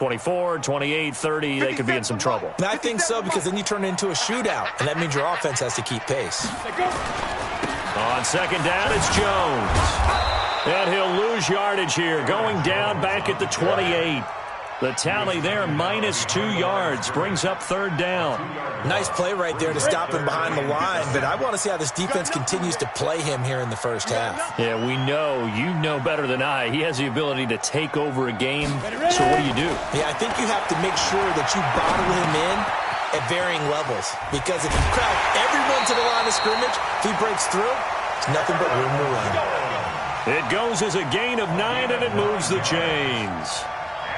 24, 28, 30, they could be in some trouble. I think so, because then you turn it into a shootout, and that means your offense has to keep pace. On second down, it's Jones. And he'll lose yardage here, going down back at the 28. The tally there, -2 yards, brings up third down. Nice play right there to stop him behind the line, but I want to see how this defense continues to play him here in the first half. Yeah, we know, you know better than I, he has the ability to take over a game, so what do? Yeah, I think you have to make sure that you bottle him in at varying levels, because if you crowd everyone to the line of scrimmage, if he breaks through, it's nothing but room to run. It goes as a gain of 9, and it moves the chains.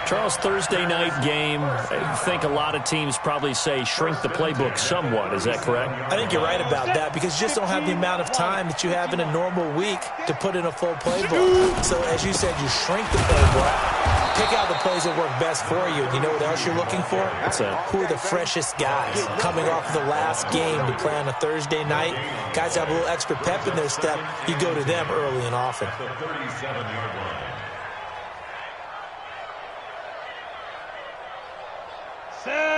Charles, Thursday night game, I think a lot of teams probably say shrink the playbook somewhat. Is that correct? I think you're right about that, because you just don't have the amount of time that you have in a normal week to put in a full playbook. So, as you said, you shrink the playbook, pick out the plays that work best for you. You know what else you're looking for? What's that? Who are the freshest guys coming off of the last game to play on a Thursday night? Guys have a little extra pep in their step. You go to them early and often.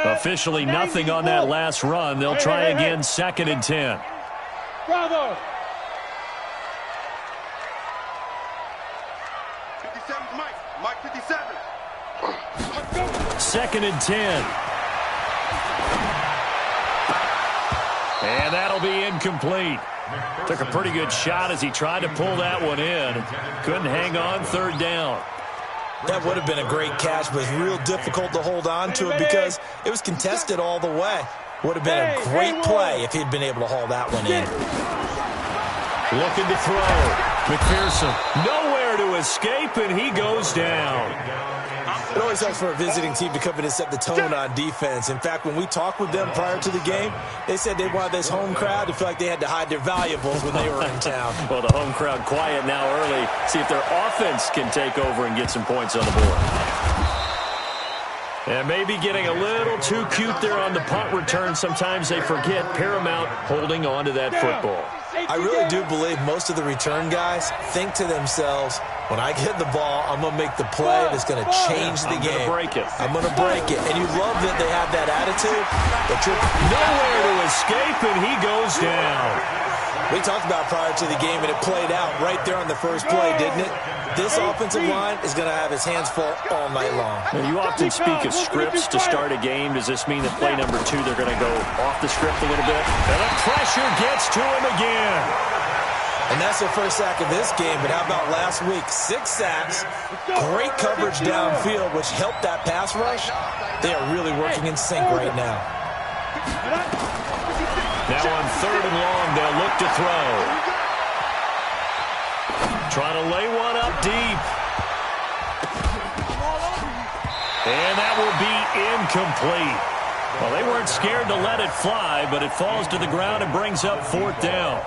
Officially nothing on that last run. They'll try again, 2nd and 10. Bravo. 57, Mike 57. 2nd and 10. And that'll be incomplete. Took a pretty good shot as he tried to pull that one in. Couldn't hang on, third down. That would have been a great catch, but it's real difficult to hold on to it because it was contested all the way. Would have been a great play if he'd been able to haul that one in. Looking to throw. McPherson nowhere to escape, and he goes down. It always helps for a visiting team to come in and set the tone on defense. In fact, when we talked with them prior to the game, they said they wanted this home crowd to feel like they had to hide their valuables when they were in town. Well, the home crowd quiet now early. See if their offense can take over and get some points on the board. And maybe getting a little too cute there on the punt return. Sometimes they forget paramount holding on to that football. I really do believe most of the return guys think to themselves, when I get the ball, I'm going to make the play that's going to change the game. I'm going to break it. And you love that they have that attitude. But you're nowhere to escape, and he goes down. We talked about prior to the game, and it played out right there on the first play, didn't it? This offensive line is going to have his hands full all night long. And you often speak of scripts to start a game. Does this mean that play number 2, they're going to go off the script a little bit? And the pressure gets to him again. And that's their first sack of this game, but how about last week? 6 sacks, great coverage downfield, which helped that pass rush. They are really working in sync right now. Now on 3rd and long, they'll look to throw. Trying to lay one up deep. And that will be incomplete. Well, they weren't scared to let it fly, but it falls to the ground and brings up 4th down.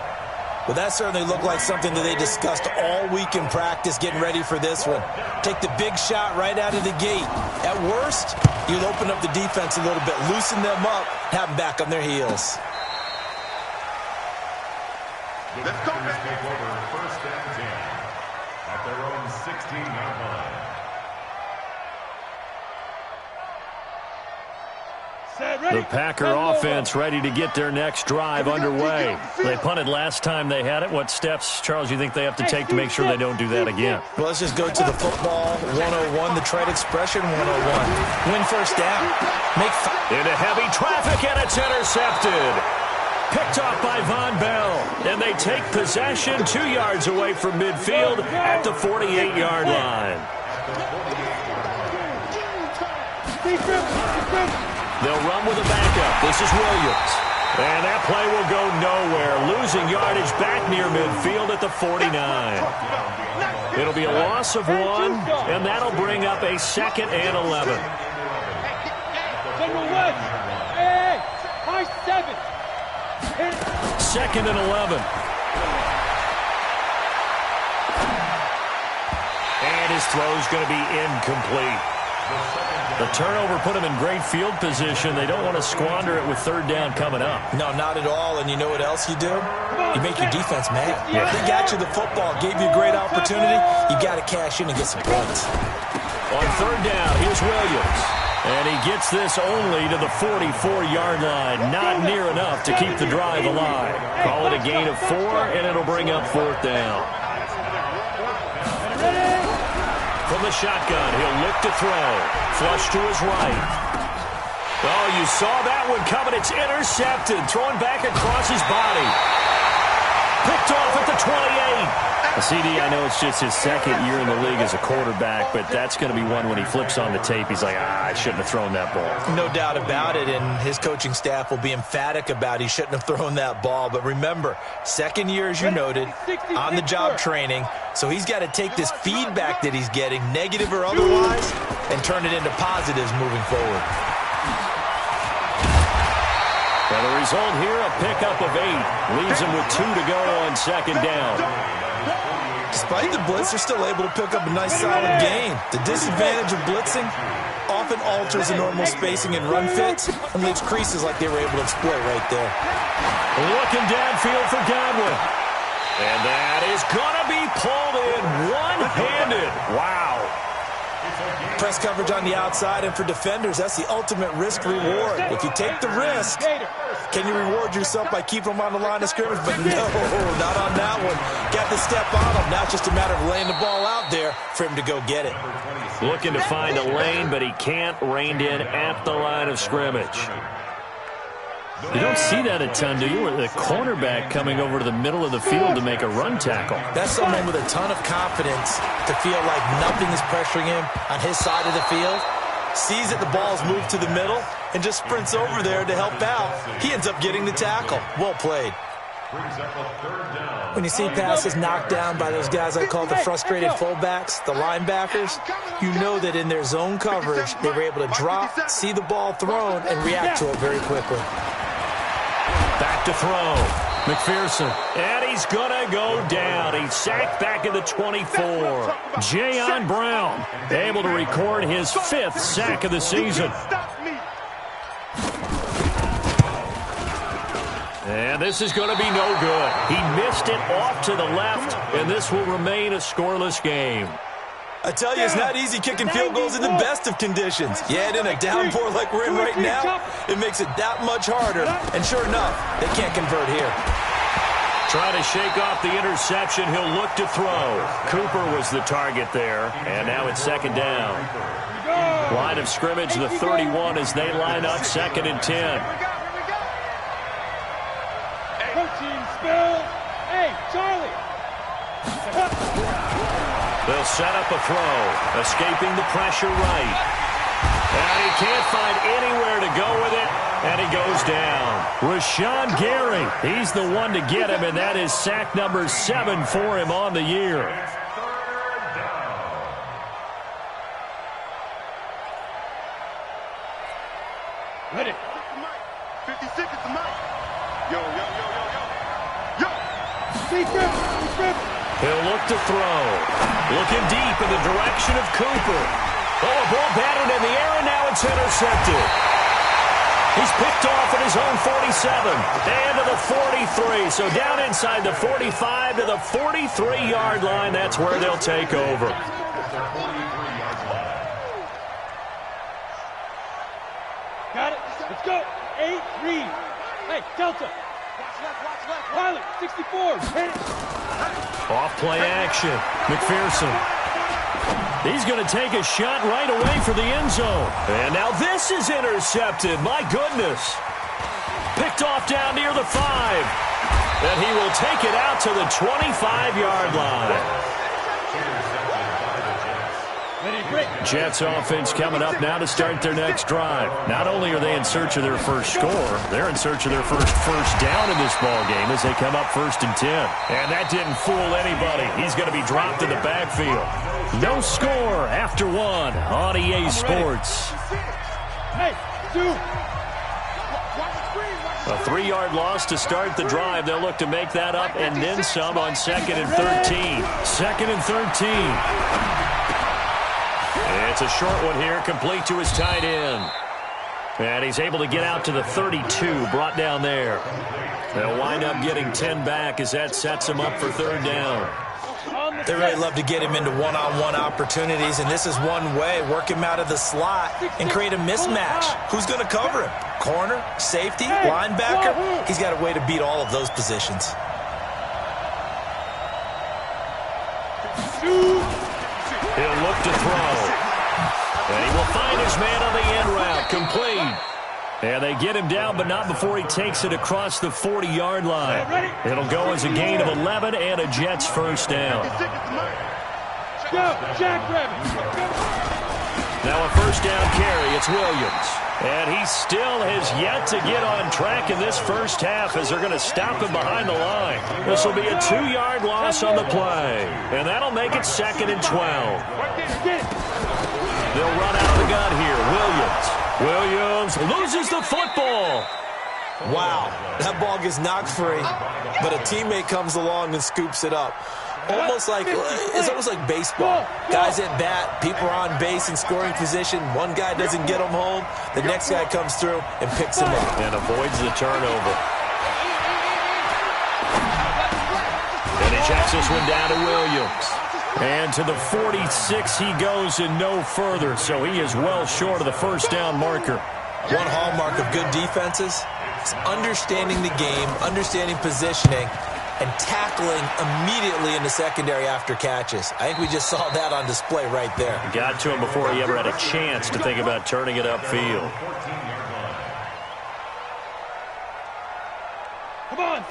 Well, that certainly looked like something that they discussed all week in practice, getting ready for this one. Take the big shot right out of the gate. At worst, you'll open up the defense a little bit, loosen them up, have them back on their heels. Let's go. First and 10 at their own 16-yard line. The Packer offense ready to get their next drive underway. They punted last time they had it. What steps, Charles, you think they have to take to make sure they don't do that again? Well, let's just go to the football 101, the trade expression 101. Win first down. Make into heavy traffic, and it's intercepted. Picked off by Von Bell, and they take possession 2 yards away from midfield at the 48-yard line. They'll run with a backup. This is Williams. And that play will go nowhere. Losing yardage back near midfield at the 49. It'll be a loss of 1, and that'll bring up a 2nd and 11. Hey, high 7. 2nd and 11. And his throw's going to be incomplete. The turnover put him in great field position. They don't want to squander it with 3rd down coming up. No, not at all. And you know what else you do? You make your defense mad. Yeah. They got you the football, gave you a great opportunity. You got to cash in and get some points. On third down, here's Williams. And he gets this only to the 44-yard line. Not near enough to keep the drive alive. Call it a gain of 4, and it'll bring up fourth down. From the shotgun, he'll look to throw. Flush to his right. Oh, you saw that one coming. It's intercepted. Thrown back across his body. Picked off at the 28. CD, I know it's just his second year in the league as a quarterback, but that's going to be one when he flips on the tape. He's like, I shouldn't have thrown that ball. No doubt about it, and his coaching staff will be emphatic about he shouldn't have thrown that ball. But remember, second year, as you noted, on-the-job training, so he's got to take this feedback that he's getting, negative or otherwise, and turn it into positives moving forward. And the result here, a pickup of 8. Leaves him with 2 to go on second down. Despite the blitz, they're still able to pick up a nice, solid gain. The disadvantage of blitzing often alters the normal spacing and run fits and leaves creases like they were able to exploit right there. Looking downfield for Godwin. And that is going to be pulled in one-handed. Wow. Press coverage on the outside, and for defenders, that's the ultimate risk-reward. If you take the risk, can you reward yourself by keeping them on the line of scrimmage? But no, not on that one. Got the step on him. Now it's just a matter of laying the ball out there for him to go get it. Looking to find a lane, but he can't. Reined in at the line of scrimmage. You don't see that a ton, do you? With the cornerback coming over to the middle of the field to make a run tackle. That's someone with a ton of confidence to feel like nothing is pressuring him on his side of the field. Sees that the ball's moved to the middle and just sprints over there to help out. He ends up getting the tackle. Well played. When you see passes knocked down by those guys I call the frustrated fullbacks, the linebackers, you know that in their zone coverage, they were able to drop, see the ball thrown, and react to it very quickly. Back to throw. McPherson. And he's going to go down. He's sacked back at the 24. Jayon Brown able to record his 5th sack of the season. And this is going to be no good. He missed it off to the left, and this will remain a scoreless game. I tell you, it's not easy kicking field goals in the best of conditions. Yet in a downpour like we're in right now, it makes it that much harder. And sure enough, they can't convert here. Trying to shake off the interception. He'll look to throw. Cooper was the target there, and now it's second down. Line of scrimmage, the 31 as they line up, 2nd and 10. Coaching spill. Hey, Charlie. They'll set up a throw, escaping the pressure right. And he can't find anywhere to go with it, and he goes down. Rashawn Gary, he's the one to get him, and that is sack number 7 for him on the year. Ready. 56 is the mic. Yo, yo, yo, yo, yo. Yo. He'll look to throw. Looking deep in the direction of Cooper. Oh, a ball batted in the air, and now it's intercepted. He's picked off at his own 47 and to the 43. So down inside the 45 to the 43-yard line. That's where they'll take over. Got it. Let's go. 8-3. Hey, Delta. Pilot, 64. Hit it. Off play action. McPherson. He's going to take a shot right away for the end zone. And now this is intercepted. My goodness. Picked off down near the 5. And he will take it out to the 25-yard line. Jets offense coming up now to start their next drive. Not only are they in search of their first score, they're in search of their first down in this ball game as they come up 1st and 10. And that didn't fool anybody. He's going to be dropped in the backfield. No score after 1 on EA Sports. Hey, 2. A 3-yard loss to start the drive. They'll look to make that up and then some on 2nd and 13. 2nd and 13. It's a short one here, complete to his tight end. And he's able to get out to the 32, brought down there. They'll wind up getting 10 back as that sets him up for 3rd down. They really love to get him into one-on-one opportunities, and this is one way. Work him out of the slot and create a mismatch. Who's going to cover him? Corner, safety, linebacker? He's got a way to beat all of those positions. He'll look to throw. And he will find his man on the end route. Complete. And they get him down, but not before he takes it across the 40-yard line. It'll go as a gain of 11 and a Jets first down. Go, Jackrabbit. Now a first down carry. It's Williams. And he still has yet to get on track in this first half as they're going to stop him behind the line. This will be a 2-yard loss on the play. And that'll make it 2nd and 12. They'll run out of the gun here. Williams loses the football. Wow, that ball gets knocked free, but a teammate comes along and scoops it up. It's almost like baseball. Guys at bat, people are on base in scoring position. One guy doesn't get him home. The next guy comes through and picks him up. And avoids the turnover. And he checks this one down to Williams. And to the 46 he goes and no further, so he is well short of the first down marker. One hallmark of good defenses is understanding the game, understanding positioning, and tackling immediately in the secondary after catches. I think we just saw that on display right there. Got to him before he ever had a chance to think about turning it upfield.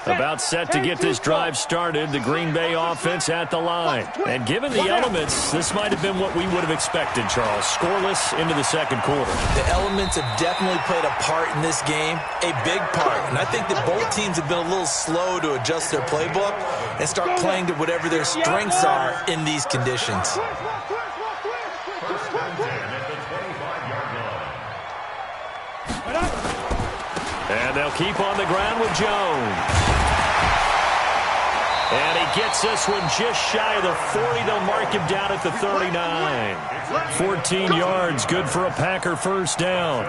About set to get this drive started, the Green Bay offense at the line. And given the elements, this might have been what we would have expected, Charles. Scoreless into the second quarter. The elements have definitely played a part in this game, a big part. And I think that both teams have been a little slow to adjust their playbook and start playing to whatever their strengths are in these conditions. And they'll keep on the ground with Jones. And he gets this one just shy of the 40. They'll mark him down at the 39. 14 yards, good for a Packer first down.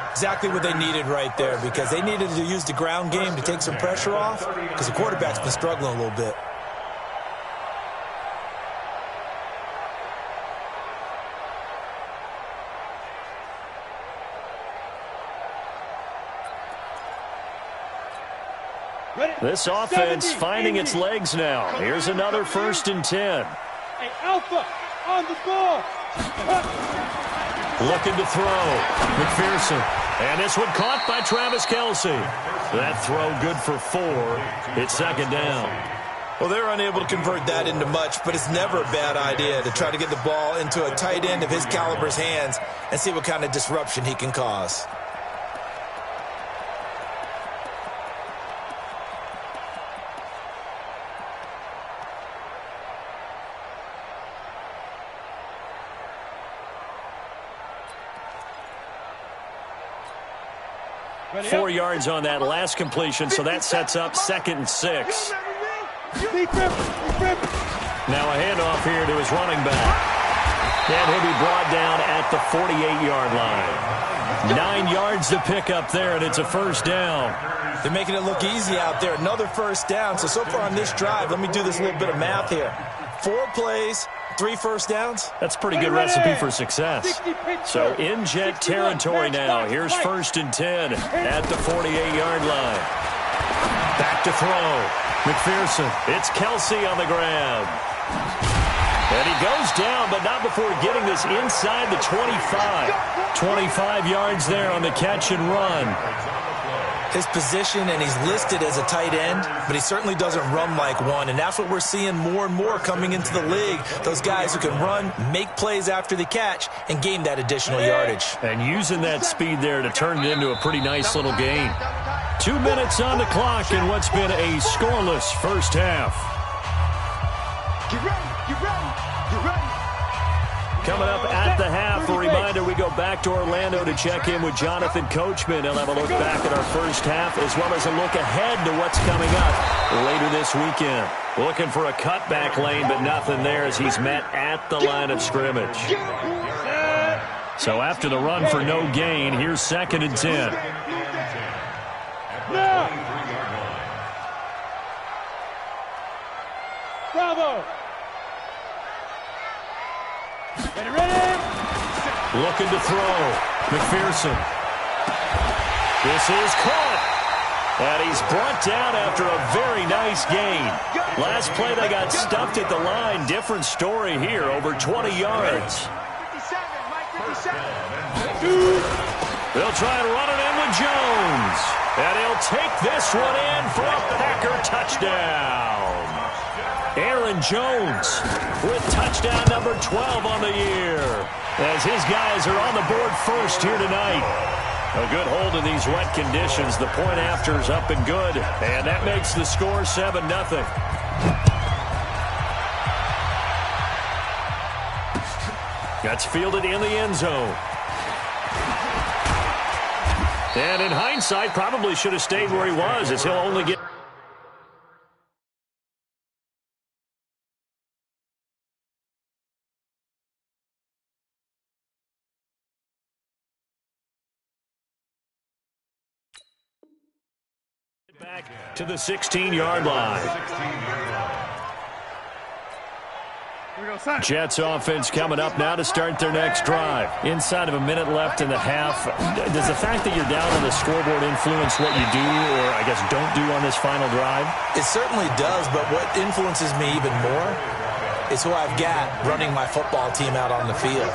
Exactly what they needed right there, because they needed to use the ground game to take some pressure off, because the quarterback's been struggling a little bit. This offense finding its legs now. Here's another 1st and 10. Hey, Alpha, on the ball. Looking to throw. McPherson. And this one caught by Travis Kelce. That throw good for 4. It's 2nd down. Well, they're unable to convert that into much, but it's never a bad idea to try to get the ball into a tight end of his caliber's hands and see what kind of disruption he can cause. Ready 4 yards on that last completion, so that sets up 2nd and 6. Now a handoff here to his running back. And he'll be brought down at the 48-yard line. 9 yards to pick up there, and it's a first down. They're making it look easy out there. Another first down. So far on this drive, let me do this little bit of math here. 4 plays, 3 first downs. That's a pretty good recipe for success. So in Jet territory now. Here's 1st and 10 at the 48-yard line. Back to throw. McPherson. It's Kelce on the ground. And he goes down, but not before getting this inside the 25. 25 yards there on the catch and run. His position, and he's listed as a tight end, but he certainly doesn't run like one, and that's what we're seeing more and more coming into the league. Those guys who can run, make plays after the catch, and gain that additional yardage. And using that speed there to turn it into a pretty nice little gain. 2 minutes on the clock in what's been a scoreless first half. Get ready, get ready, get ready. Coming up at the half, a reminder, we go back to Orlando to check in with Jonathan Coachman. He'll have a look back at our first half as well as a look ahead to what's coming up later this weekend. Looking for a cutback lane, but nothing there as he's met at the line of scrimmage. So after the run for no gain, here's 2nd and 10. Bravo! Ready? Looking to throw. McPherson. This is caught. And he's brought down after a very nice gain. Last play they got stuffed at the line. Different story here, over 20 yards. 57, Mike, 57. They'll try and run it in with Jones. And he'll take this one in for a Packer touchdown. Aaron Jones with touchdown number 12 on the year, as his guys are on the board first here tonight. A good hold in these wet conditions. The point after's up and good, and that makes the score 7-0. That's fielded in the end zone. And in hindsight, probably should have stayed where he was, as he'll only get... back to the 16-yard line. Jets offense coming up now to start their next drive. Inside of a minute left in the half. Does the fact that you're down on the scoreboard influence what you do, or I guess don't do on this final drive? It certainly does, but what influences me even more is who I've got running my football team out on the field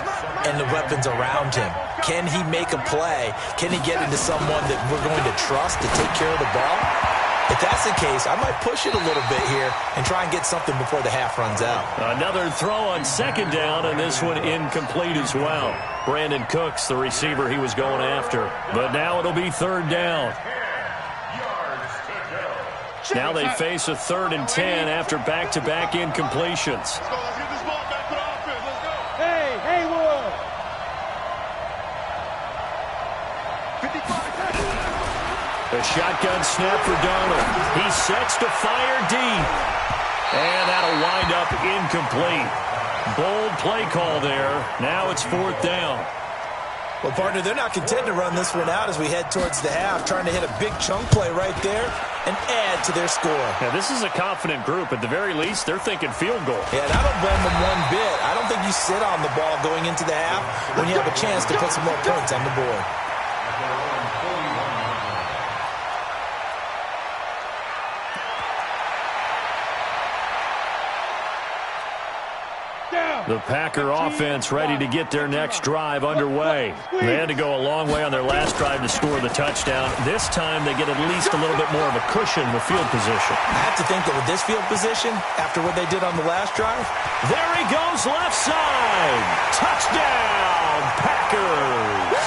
and the weapons around him. Can he make a play? Can he get into someone that we're going to trust to take care of the ball? If that's the case, I might push it a little bit here and try and get something before the half runs out. Another throw on second down, and this one incomplete as well. Brandon Cooks, the receiver he was going after. But now it'll be third down. Now they face a 3rd and 10 after back-to-back incompletions. Let's get this ball back for the offense. Let's go. Hey, Haywood. 55 seconds. A shotgun snap for Darnold. He sets to fire deep. And that'll wind up incomplete. Bold play call there. Now it's 4th down. Well, partner, they're not content to run this one out as we head towards the half, trying to hit a big chunk play right there and add to their score. Now, this is a confident group. At the very least, they're thinking field goal. Yeah, and I don't blame them one bit. I don't think you sit on the ball going into the half when you have a chance to put some more points on the board. The Packer offense ready to get their next drive underway. They had to go a long way on their last drive to score the touchdown. This time they get at least a little bit more of a cushion with field position. I have to think that with this field position, after what they did on the last drive, there he goes left side. Touchdown, Packers.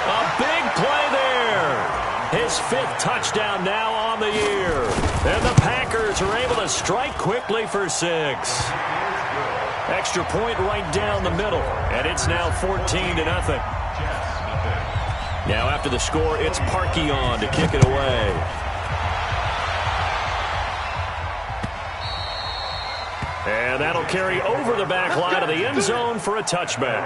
A big play there. His 5th touchdown now on the year. And the Packers are able to strike quickly for 6. Extra point right down the middle, and it's now 14-0. Now after the score, it's Parkey on to kick it away. And that'll carry over the back line of the end zone for a touchback.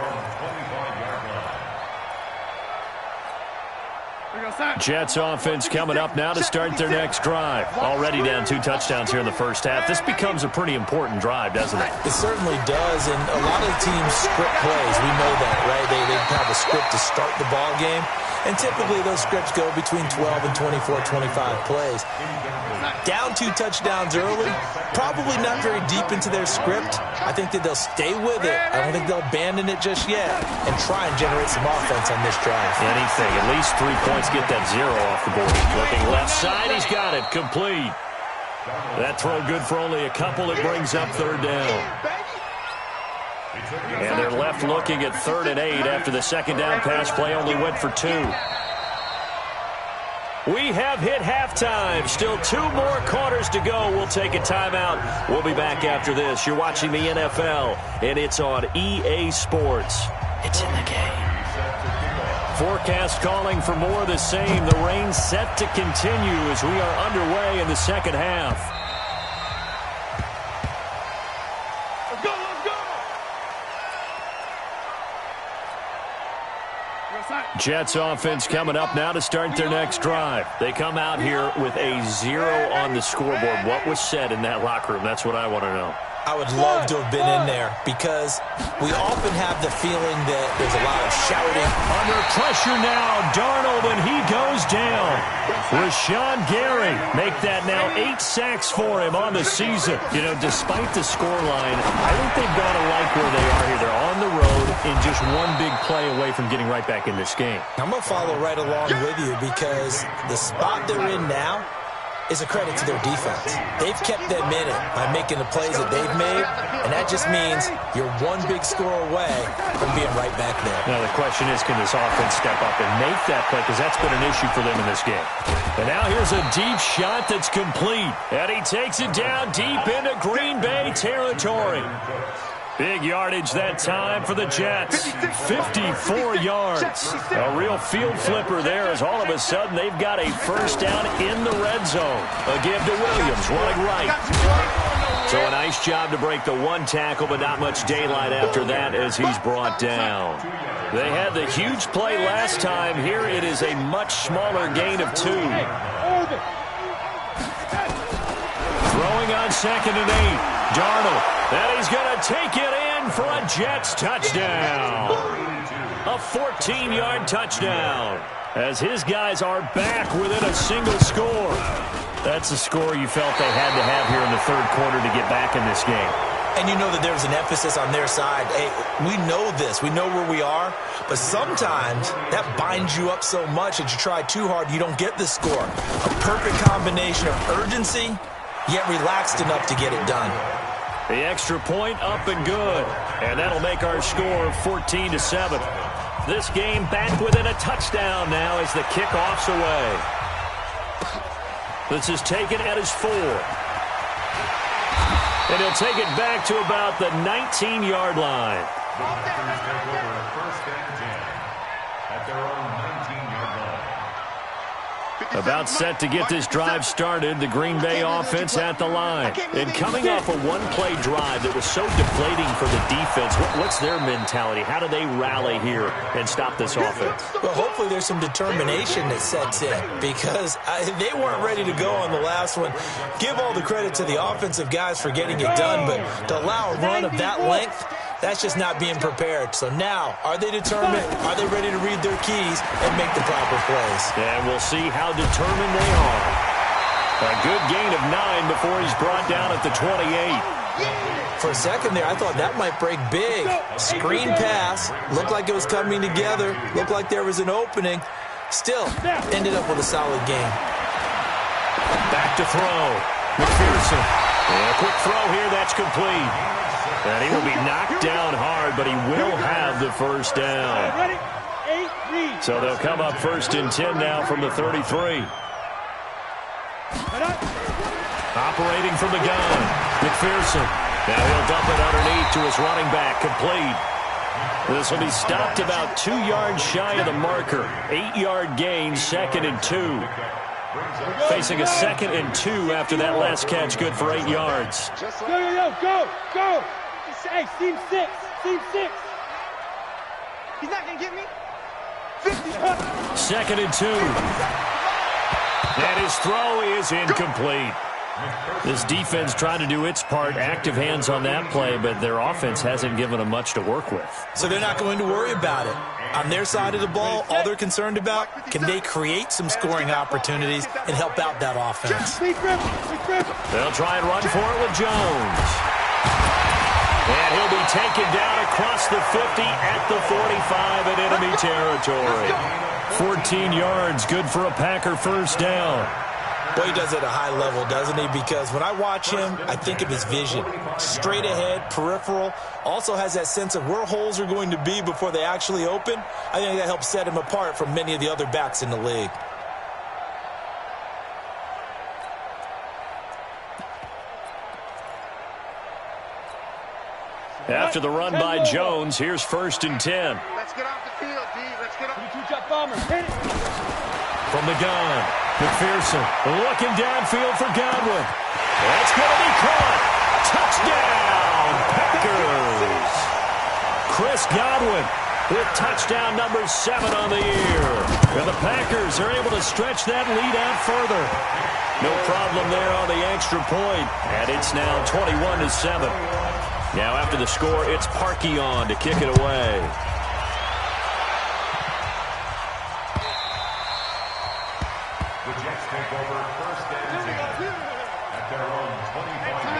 Jets offense coming up now to start their next drive. Already down 2 touchdowns here in the first half. This becomes a pretty important drive, doesn't it? It certainly does, and a lot of teams script plays. We know that, right? They have a script to start the ball game, and typically those scripts go between 12 and 24, 25 plays. Down 2 touchdowns early, probably not very deep into their script. I think that they'll stay with it. I don't think they'll abandon it just yet and try and generate some offense on this drive. Anything. At least 3 points, get that 0 off the board. Looking left side, he's got it. Complete. That throw good for only a couple. It brings up 3rd down. And they're left looking at 3rd and 8 after the second down pass play only went for 2. We have hit halftime. Still 2 more quarters to go. We'll take a timeout. We'll be back after this. You're watching the NFL, and it's on EA Sports. It's in the game. Forecast calling for more of the same. The rain set to continue as we are underway in the second half. Let's go, let's go. Jets offense coming up now to start their next drive. They come out here with a 0 on the scoreboard. What was said in that locker room? That's what I want to know. I would love to have been in there because we often have the feeling that there's a lot of shouting. Under pressure now, Darnold, and he goes down. Rashawn Gary make that now 8 sacks for him on the season. You know, despite the scoreline, I think they've got to like where they are here. They're on the road and just one big play away from getting right back in this game. I'm going to follow right along with you because the spot they're in now is a credit to their defense. They've kept them in it by making the plays that they've made, and that just means you're one big score away from being right back there. Now the question is, can this offense step up and make that play? Because that's been an issue for them in this game. And now here's a deep shot that's complete. And he takes it down deep into Green Bay territory. Big yardage that time for the Jets. 54 yards. A real field flipper there as all of a sudden they've got a first down in the red zone. A give to Williams running right. So a nice job to break the one tackle, but not much daylight after that as he's brought down. They had the huge play last time. Here it is a much smaller gain of 2. Throwing on 2nd and 8. Darnold. And he's going to take it in for a Jets touchdown. A 14-yard touchdown. As his guys are back within a single score. That's the score you felt they had to have here in the third quarter to get back in this game. And you know that there's an emphasis on their side. Hey, we know this. We know where we are. But sometimes that binds you up so much that you try too hard, you don't get the score. A perfect combination of urgency, yet relaxed enough to get it done. The extra point up and good. And that'll make our score 14-7. This game back within a touchdown now as the kickoff's away. This is taken at his 4. And he'll take it back to about the 19-yard line. At their own 19-yard line. About set to get this drive started, the Green Bay offense at the line. And coming off a one-play drive that was so deflating for the defense, what's their mentality? How do they rally here and stop this offense? Well, hopefully there's some determination that sets in because they weren't ready to go on the last one. Give all the credit to the offensive guys for getting it done, but to allow a run of that length, that's just not being prepared. So now, are they determined? Are they ready to read their keys and make the proper plays? And we'll see how determined they are. A good gain of 9 before he's brought down at the 28. For a second there, I thought that might break big. Screen pass. Looked like it was coming together. Looked like there was an opening. Still, ended up with a solid game. Back to throw. McPherson. And a quick throw here. That's complete. And he will be knocked down hard, but he will have the first down. So they'll come up 1st and 10 now from the 33. Operating from the gun. McPherson. Now he'll dump it underneath to his running back. Complete. This will be stopped about 2 yards shy of the marker. 8-yard gain, 2nd and 2. Facing a 2nd and 2 after that last catch. Good for 8 yards. Go. Hey, team 6. He's not going to get me. 2nd and 2. And his throw is incomplete. This defense trying to do its part. Active hands on that play, but their offense hasn't given them much to work with. So they're not going to worry about it. On their side of the ball, all they're concerned about, can they create some scoring opportunities and help out that offense? They'll try and run for it with Jones. And he'll be taken down across the 50 at the 45 in enemy territory. 14 yards, good for a Packer first down. Well, he does it at a high level, doesn't he? Because when I watch him, I think of his vision. Straight ahead, peripheral. Also has that sense of where holes are going to be before they actually open. I think that helps set him apart from many of the other backs in the league. After the run by Jones, here's 1st and 10. Let's get off the field, D. Let's get off. From the gun, McPherson looking downfield for Godwin. That's going to be caught. Touchdown, Packers. Chris Godwin with touchdown number 7 on the year. And the Packers are able to stretch that lead out further. No problem there on the extra point. And it's now 21-7. Now after the score, it's Parkey on to kick it away.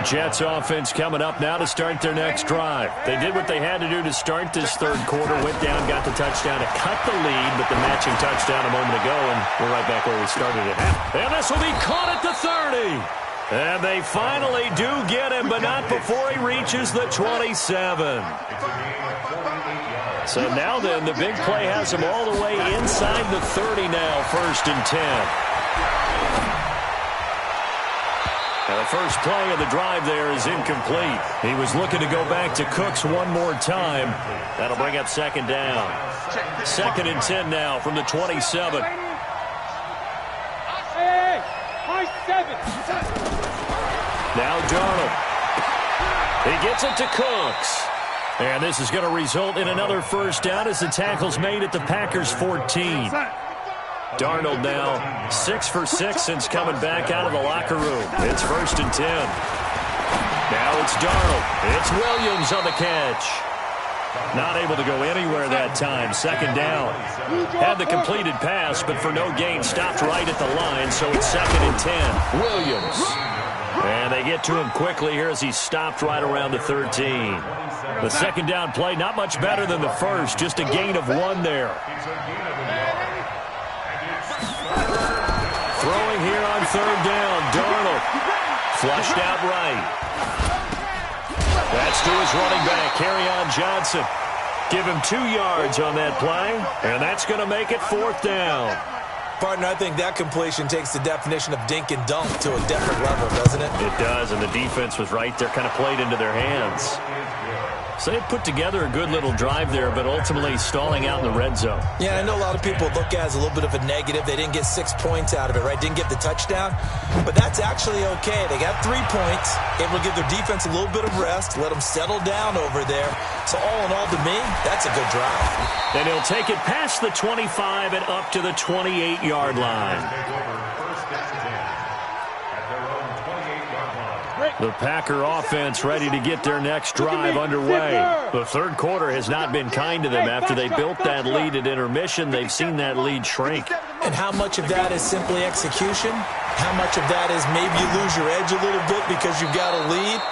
Jets offense coming up now to start their next drive. They did what they had to do to start this third quarter, went down, got the touchdown to cut the lead, but the matching touchdown a moment ago, and we're right back where we started at half. And this will be caught at the 30. And they finally do get him, but not before he reaches the 27. So now then, the big play has him all the way inside the 30 now, 1st and 10. Now the first play of the drive there is incomplete. He was looking to go back to Cooks one more time. That'll bring up 2nd down. 2nd and 10 now from the 27. Hey, high 7. Now Darnold. He gets it to Cooks. And this is going to result in another 1st down as the tackle's made at the Packers' 14. Darnold now 6 for 6 since coming back out of the locker room. It's 1st and 10. Now it's Darnold. It's Williams on the catch. Not able to go anywhere that time. 2nd down. Had the completed pass, but for no gain, stopped right at the line, so it's 2nd and 10. Williams. And they get to him quickly here as he stopped right around the 13. The 2nd down play, not much better than the first, just a gain of 1 there. Throwing here on 3rd down, Darnold. Flushed out right. That's to his running back, Kerryon Johnson. Give him 2 yards on that play, and that's going to make it 4th down. Partner, I think that completion takes the definition of dink and dunk to a different level, doesn't it? It does, and the defense was right there, kind of played into their hands. So they put together a good little drive there, but ultimately stalling out in the red zone. Yeah, I know a lot of people look at it as a little bit of a negative. They didn't get 6 points out of it, right? Didn't get the touchdown. But that's actually okay. They got 3 points, able to give their defense a little bit of rest, let them settle down over there. So all in all, to me, that's a good drive. And he'll take it past the 25 and up to the 28-yard line. The Packer offense ready to get their next drive underway. The third quarter has not been kind to them. After they built that lead at intermission, they've seen that lead shrink. And how much of that is simply execution? How much of that is maybe you lose your edge a little bit because you've got a lead?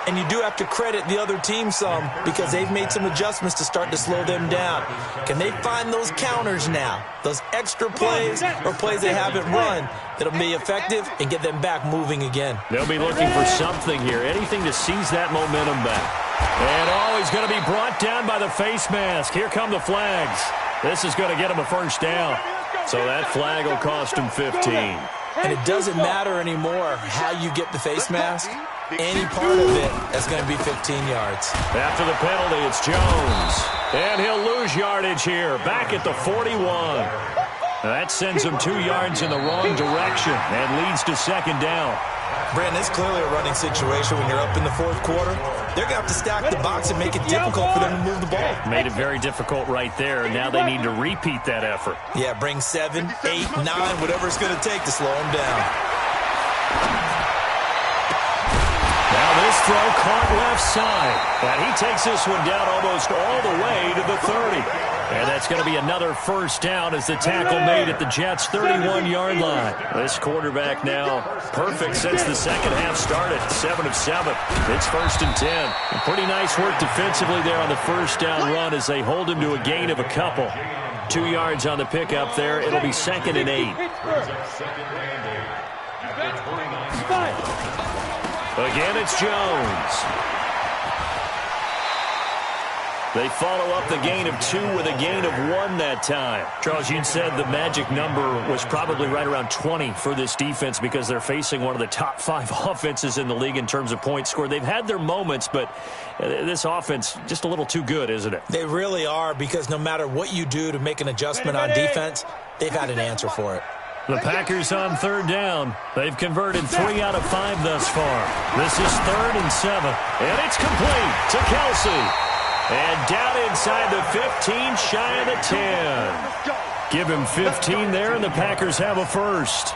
And you do have to credit the other team some because they've made some adjustments to start to slow them down. Can they find those counters now, those extra plays or plays they haven't run that'll be effective and get them back moving again? They'll be looking for something here, anything to seize that momentum back. And he's going to be brought down by the face mask. Here come the flags. This is going to get him a 1st down. So that flag will cost him 15. And it doesn't matter anymore how you get the face mask. Any part of it, that's going to be 15 yards. After the penalty, it's Jones. And he'll lose yardage here, back at the 41. That sends him 2 yards in the wrong direction and leads to 2nd down. Brandon, it's clearly a running situation when you're up in the 4th quarter. They're going to have to stack the box and make it difficult for them to move the ball. Made it very difficult right there, and now they need to repeat that effort. Yeah, bring 7, 8, 9, whatever it's going to take to slow them down. This throw caught left side. And he takes this one down almost all the way to the 30. And that's going to be another 1st down as the tackle made at the Jets' 31-yard line. This quarterback now perfect since the second half started. 7 of 7. It's 1st and 10. And pretty nice work defensively there on the 1st down run as they hold him to a gain of a couple. 2 yards on the pickup there. It'll be 2nd and 8. Again, it's Jones. They follow up the gain of 2 with a gain of 1 that time. Charles, you said the magic number was probably right around 20 for this defense because they're facing one of the top 5 offenses in the league in terms of points scored. They've had their moments, but this offense just a little too good, isn't it? They really are, because no matter what you do to make an adjustment on defense, they've had an answer for it. The Packers on 3rd down. They've converted 3 out of 5 thus far. This is 3rd and 7. And it's complete to Kelsey. And down inside the 15, shy of the 10. Give him 15 there, and the Packers have a first.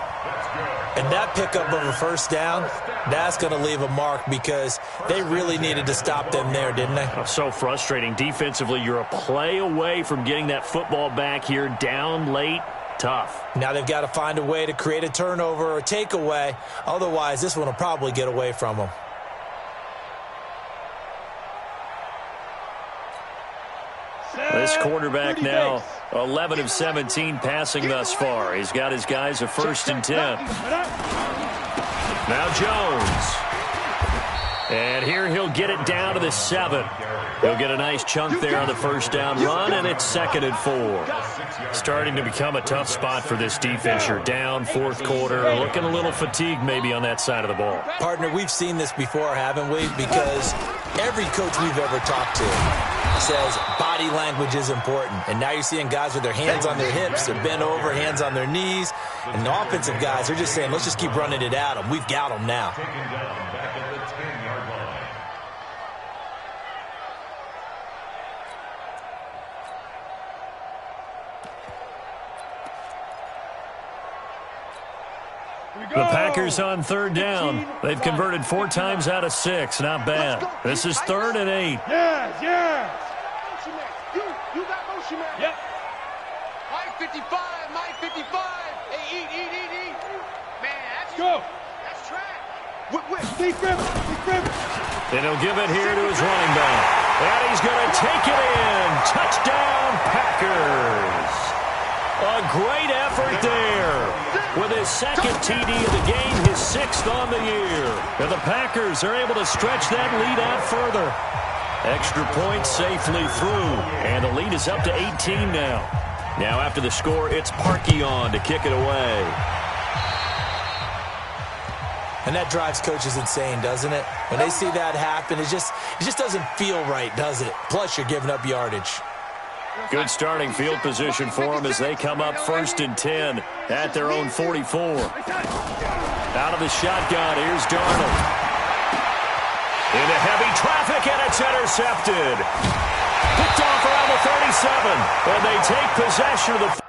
And that pickup of a first down, that's going to leave a mark because they really needed to stop them there, didn't they? Oh, so frustrating. Defensively, you're a play away from getting that football back here, down late. Tough. Now they've got to find a way to create a turnover or a takeaway. Otherwise, this one will probably get away from them. This quarterback now 11 of 17 passing thus far. He's got his guys a 1st and 10. Now Jones. And here he'll get it down to the 7. He'll get a nice chunk there on the first down run, and it's 2nd and 4. Starting to become a tough spot for this defense. You're down 4th quarter, looking a little fatigued maybe on that side of the ball. Partner, we've seen this before, haven't we? Because every coach we've ever talked to says body language is important. And now you're seeing guys with their hands on their hips, they're bent over, hands on their knees. And the offensive guys are just saying, let's just keep running it at them. We've got them now. The Packers on 3rd down. They've converted 4 times out of 6. Not bad. This is 3rd and 8. Yes, yes. You got motion, man. Yep. Mike 55, Mike 55. Hey, eat. Man, that's trash. Whip. Keep gripping. And he'll give it here to his running back. And he's going to take it in. Touchdown, Packers. A great effort there. With his 2nd TD of the game, his 6th on the year. And the Packers are able to stretch that lead out further. Extra point safely through. And the lead is up to 18 now. Now after the score, it's Parkey on to kick it away. And that drives coaches insane, doesn't it? When they see that happen, it just doesn't feel right, does it? Plus, you're giving up yardage. Good starting field position for them as they come up 1st and 10 at their own 44. Out of the shotgun, here's Darnold. Into heavy traffic, and it's intercepted. Picked off around the 37, and they take possession of the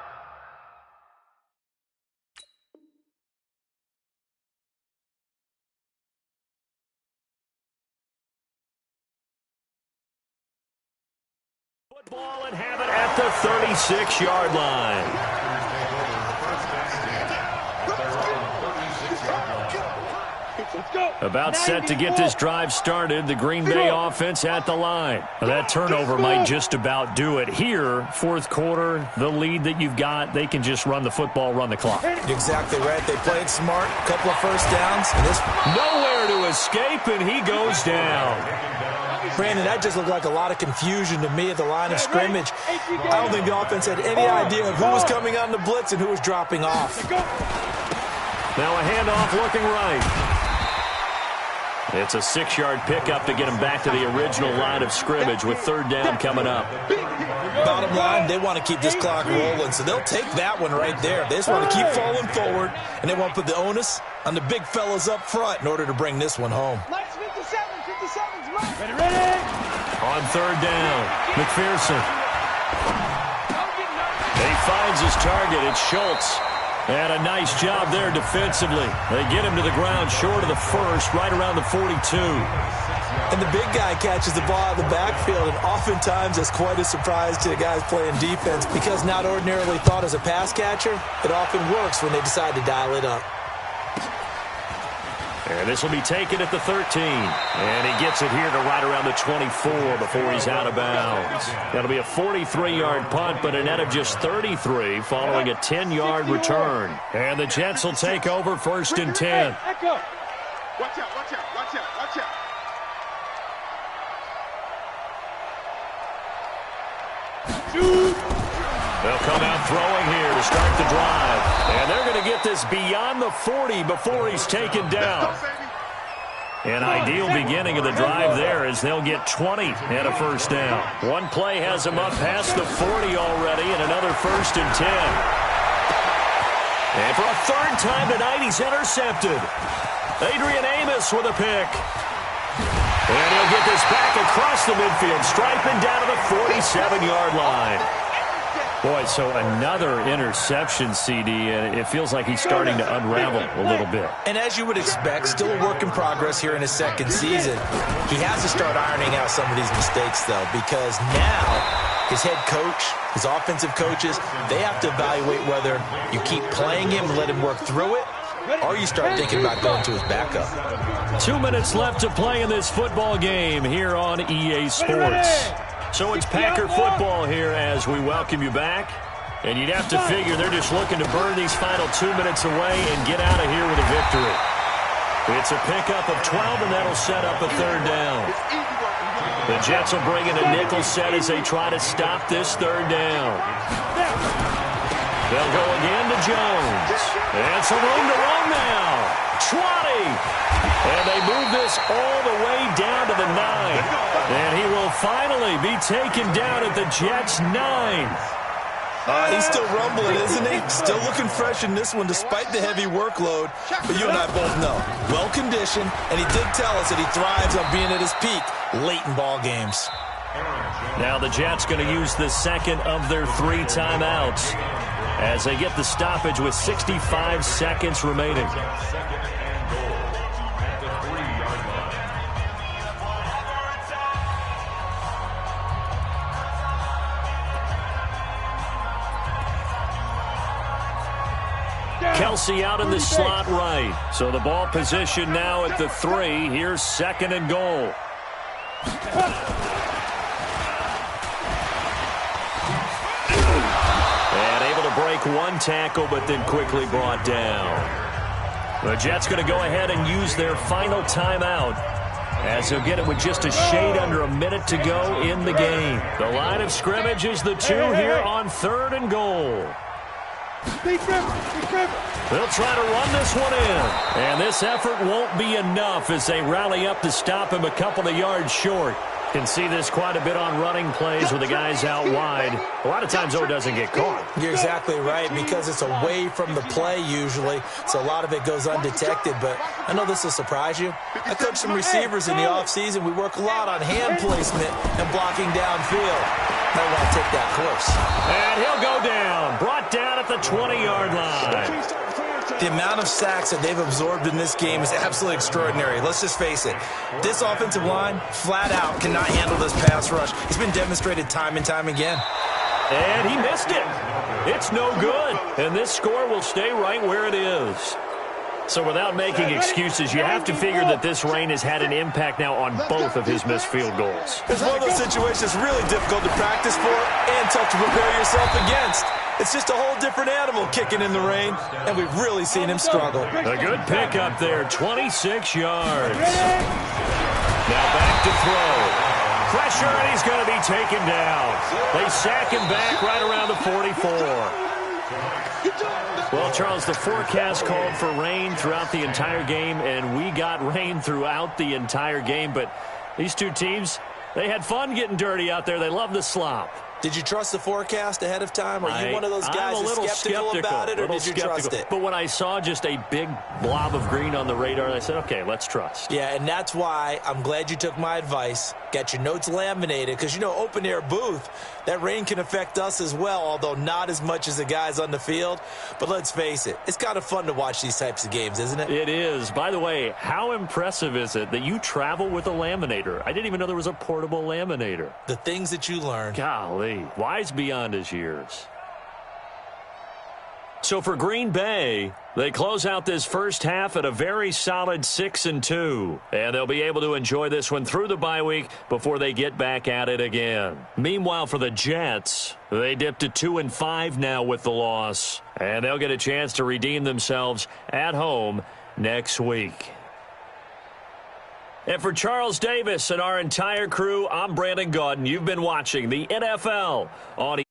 ball and have it at the 36-yard line. About set to get this drive started. The Green Bay offense at the line. That turnover might just about do it. Here, 4th quarter, the lead that you've got, they can just run the football, run the clock. Exactly right. They played smart, couple of first downs. And this nowhere to escape, and he goes down. Brandon, that just looked like a lot of confusion to me at the line of scrimmage. I don't think the offense had any idea of who was coming on the blitz and who was dropping off. Now a handoff looking right. It's a 6-yard pickup to get him back to the original line of scrimmage with 3rd down coming up. Bottom line, they want to keep this clock rolling, so they'll take that one right there. They just want to keep falling forward, and they want to put the onus on the big fellas up front in order to bring this one home. Ready. On 3rd down, McPherson. He finds his target. It's Schultz. And a nice job there defensively. They get him to the ground short of the 1st, right around the 42. And the big guy catches the ball out of the backfield, and oftentimes it's quite a surprise to the guys playing defense because not ordinarily thought as a pass catcher, it often works when they decide to dial it up. And this will be taken at the 13. And he gets it here to right around the 24 before he's out of bounds. That'll be a 43-yard punt, but a net of just 33 following a 10-yard return. And the Jets will take over 1st and 10. Watch out, watch out. They'll come out throwing here to start the drive. And they're going to get this beyond the 40 before he's taken down. An ideal beginning of the drive there as they'll get 20 and a 1st down. One play has them up past the 40 already, and another 1st and 10. And for a 3rd time tonight, he's intercepted. Adrian Amos with a pick. And he'll get this back across the midfield stripe and down to the 47-yard line. Boy, so another interception, CD, and it feels like he's starting to unravel a little bit. And as you would expect, still a work in progress here in his second season. He has to start ironing out some of these mistakes, though, because now his head coach, his offensive coaches, they have to evaluate whether you keep playing him and let him work through it, or you start thinking about going to his backup. 2 minutes left to play in this football game here on EA Sports. So it's Packer football here as we welcome you back. And you'd have to figure they're just looking to burn these final 2 minutes away and get out of here with a victory. It's a pickup of 12, and that'll set up a third down. The Jets will bring in a nickel set as they try to stop this third down. They'll go again to Jones. And some room to run now. 20. And they move this all the way down to the 9. And he will finally be taken down at the Jets' 9. He's still rumbling, isn't he? Still looking fresh in this one despite the heavy workload. But you and I both know, well-conditioned, and he did tell us that he thrives on being at his peak late in ball games. Now the Jets going to use the second of their 3 timeouts as they get the stoppage with 65 seconds remaining. Kelsey out in the slot right. So the ball position now at the 3. Here's second and goal. And able to break one tackle, but then quickly brought down. The Jets going to go ahead and use their final timeout as they'll get it with just a shade under a minute to go in the game. The line of scrimmage is the 2 here on third and goal. They'll try to run this one in. And this effort won't be enough as they rally up to stop him a couple of yards short. Can see this quite a bit on running plays with the guys out wide. A lot of times, though, it doesn't get caught. You're exactly right, because it's away from the play usually, so a lot of it goes undetected. But I know this will surprise you. I coach some receivers in the offseason. We work a lot on hand placement and blocking downfield. Might want to take that course. And he'll go down. Brought down at the 20-yard line. The amount of sacks that they've absorbed in this game is absolutely extraordinary. Let's just face it. This offensive line, flat out, cannot handle this pass rush. It's been demonstrated time and time again. And he missed it. It's no good. And this score will stay right where it is. So without making excuses, you have to figure that this rain has had an impact now on both of his missed field goals. It's one of those situations really difficult to practice for and tough to prepare yourself against. It's just a whole different animal kicking in the rain, and we've really seen him struggle. A good pickup there, 26 yards. Now back to throw. Pressure, and he's going to be taken down. They sack him back right around the 44. Well, Charles, the forecast called for rain throughout the entire game, and we got rain throughout the entire game. But these two teams, they had fun getting dirty out there. They love the slop. Did you trust the forecast ahead of time? Are you one of those guys that's skeptical about it, or did you trust it? But when I saw just a big blob of green on the radar, I said, okay, let's trust. Yeah, and that's why I'm glad you took my advice. Got your notes laminated, because, you know, open-air booth, that rain can affect us as well, although not as much as the guys on the field. But let's face it, it's kind of fun to watch these types of games, isn't it? It is. By the way, how impressive is it that you travel with a laminator? I didn't even know there was a portable laminator. The things that you learn. Golly. Wise beyond his years. So for Green Bay, they close out this first half at a very solid 6-2. And they'll be able to enjoy this one through the bye week before they get back at it again. Meanwhile, for the Jets, they dipped to 2-5 now with the loss. And they'll get a chance to redeem themselves at home next week. And for Charles Davis and our entire crew, I'm Brandon Gaudin. You've been watching the NFL on